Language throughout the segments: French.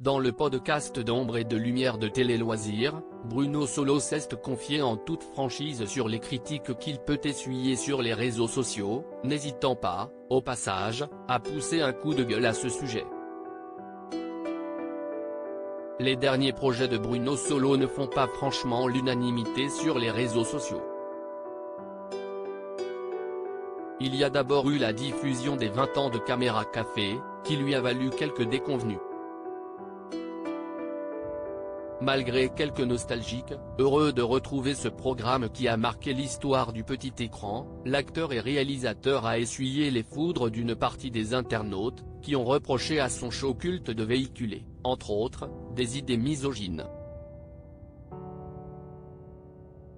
Dans le podcast d'Ombre et de Lumière de Télé Loisirs, Bruno Solo s'est confié en toute franchise sur les critiques qu'il peut essuyer sur les réseaux sociaux, n'hésitant pas, au passage, à pousser un coup de gueule à ce sujet. Les derniers projets de Bruno Solo ne font pas franchement l'unanimité sur les réseaux sociaux. Il y a d'abord eu la diffusion des 20 ans de Caméra Café, qui lui a valu quelques déconvenues. Malgré quelques nostalgiques, heureux de retrouver ce programme qui a marqué l'histoire du petit écran, l'acteur et réalisateur a essuyé les foudres d'une partie des internautes, qui ont reproché à son show culte de véhiculer, entre autres, des idées misogynes.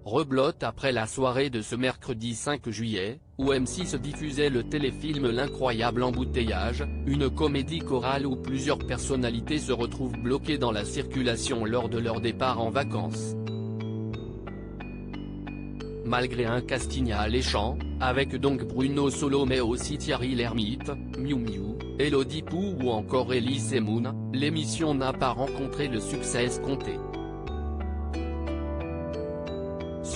Rebelote après la soirée de ce mercredi 5 juillet, où M6 diffusait le téléfilm L'incroyable embouteillage, une comédie chorale où plusieurs personnalités se retrouvent bloquées dans la circulation lors de leur départ en vacances. Malgré un casting alléchant, avec donc Bruno Solo mais aussi Thierry Lhermitte, Miu Miu, Elodie Pou ou encore Elise Moon, l'émission n'a pas rencontré le succès escompté.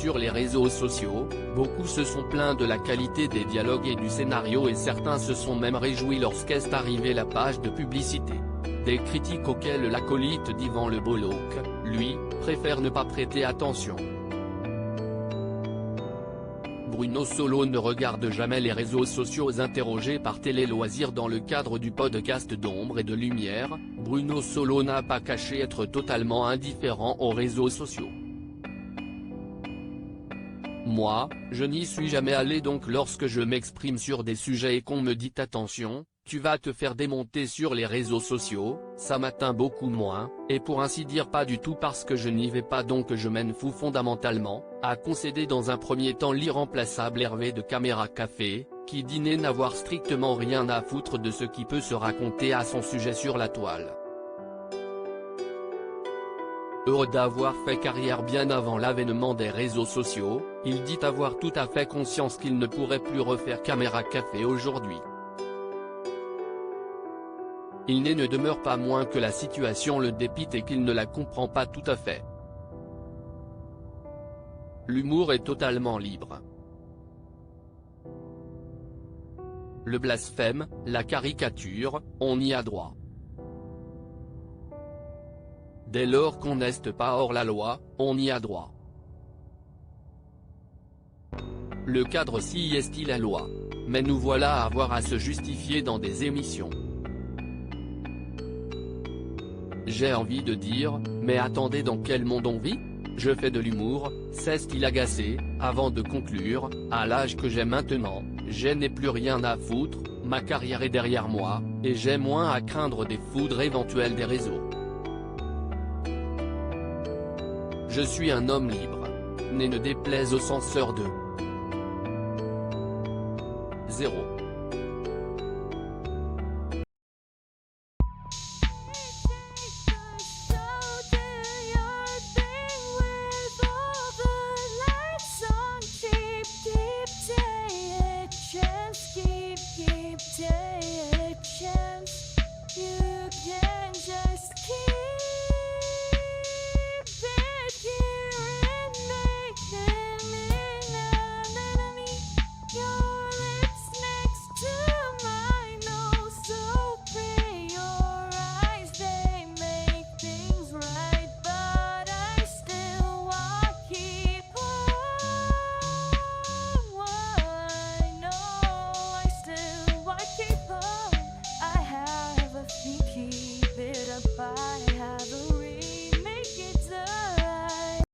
Sur les réseaux sociaux, beaucoup se sont plaints de la qualité des dialogues et du scénario et certains se sont même réjouis lorsqu'est arrivée la page de publicité. Des critiques auxquelles l'acolyte d'Yvan Le Bolloc, lui, préfère ne pas prêter attention. Bruno Solo ne regarde jamais les réseaux sociaux. Interrogé par Télé Loisirs dans le cadre du podcast d'Ombre et de Lumière, Bruno Solo n'a pas caché être totalement indifférent aux réseaux sociaux. Moi, je n'y suis jamais allé donc lorsque je m'exprime sur des sujets et qu'on me dit attention, tu vas te faire démonter sur les réseaux sociaux, ça m'atteint beaucoup moins, et pour ainsi dire pas du tout parce que je n'y vais pas donc je m'en fous fondamentalement, a concédé dans un premier temps l'irremplaçable Hervé de Caméra Café, qui dit n'avoir strictement rien à foutre de ce qui peut se raconter à son sujet sur la toile. Heureux d'avoir fait carrière bien avant l'avènement des réseaux sociaux, il dit avoir tout à fait conscience qu'il ne pourrait plus refaire Caméra Café aujourd'hui. Il ne demeure pas moins que la situation le dépite et qu'il ne la comprend pas tout à fait. L'humour est totalement libre. Le blasphème, la caricature, on y a droit. Dès lors qu'on n'est pas hors la loi, on y a droit. Le cadre s'y est-il la loi. Mais nous voilà à avoir à se justifier dans des émissions. J'ai envie de dire, mais attendez, dans quel monde on vit? Je fais de l'humour, cesse-t-il agacé, avant de conclure, à l'âge que j'ai maintenant, je n'ai plus rien à foutre, ma carrière est derrière moi, et j'ai moins à craindre des foudres éventuelles des réseaux. Je suis un homme libre. Ne déplaise aux censeurs de 0.